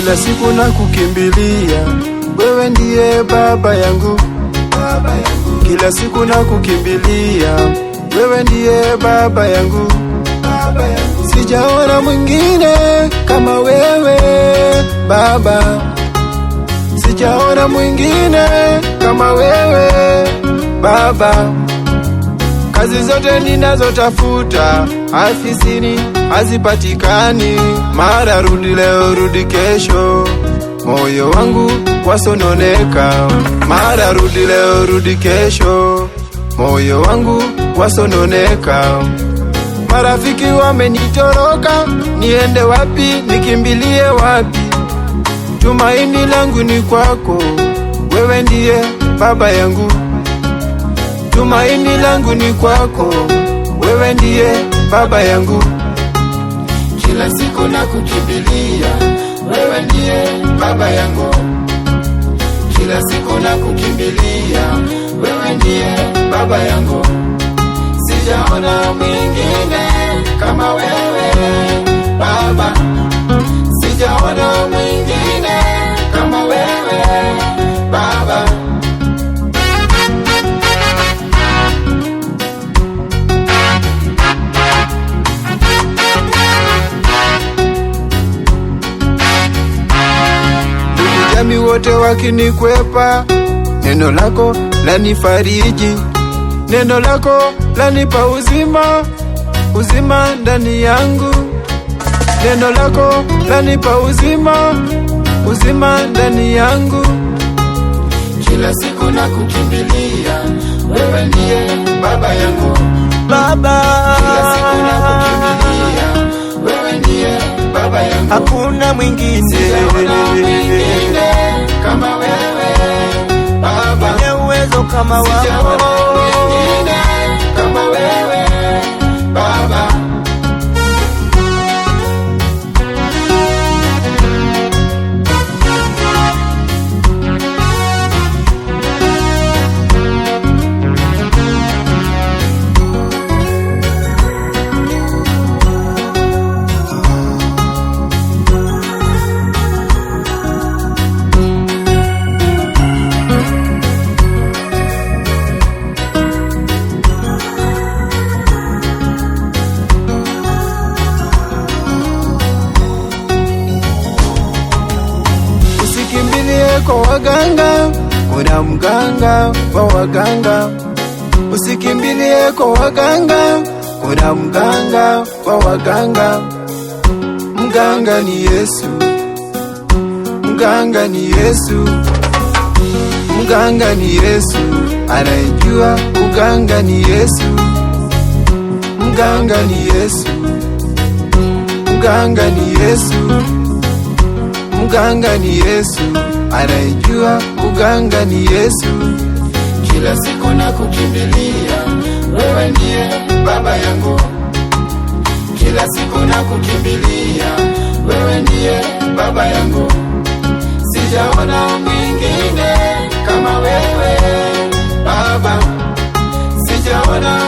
kila siku na kukimbilia, wewe ndiye baba yangu, baba yangu. Kila siku na kukimbilia, wewe ndiye baba yangu, baba yangu. Sijaona mwingine kama wewe baba, sijaona mwingine kama wewe baba. Kazi zote ninazotafuta afisini hazipatikani, mara rudi leo rudi kesho, moyo wangu wasononeka. Mara rudi leo rudi kesho, moyo wangu wasononeka. Marafiki wamenitoroka, niende wapi, nikimbilie wapi? Tumaini langu ni kwako, wewe ndiye baba yangu. Tumaini langu ni kwako, wewe ndiye baba yangu. Kila siku na kukimbilia, wewe ndiye baba yangu. Kila siku na kukimbilia, wewe ndiye baba yangu. Sijaona mwingine kama wewe baba, sijaona mwingine kama wewe baba. Jamii wote wakinikwepa, neno lako lanifariji, neno lako lanipa uzima, uzima ndani yangu. Neno lako lanipa uzima, uzima ndani yangu. Kila siku na kukimbilia, wewe ndiye baba yangu, baba. Kila siku na kukimbilia, wewe ndiye baba yangu. Hakuna mwingine, sijaona mwingine kama wewe baba, mwenye uwezo kama wako. Sijaona mwingine kama wewe baba. Kwa waganga, kuna mganga wa waganga. Usikimbilie kwa waganga, kuna mganga wa waganga. Mganga ni Yesu, mganga ni Yesu, mganga ni Yesu, anayejua uganga ni Yesu. Mganga ni Yesu, mganga ni Yesu, mganga ni Yesu, anayejua uganga ni Yesu. Kila siku na kukimbilia, wewe ndiye baba yangu. Kila siku na kukimbilia, wewe ndiye baba yangu. Sijaona mwingine kama wewe baba, sijaona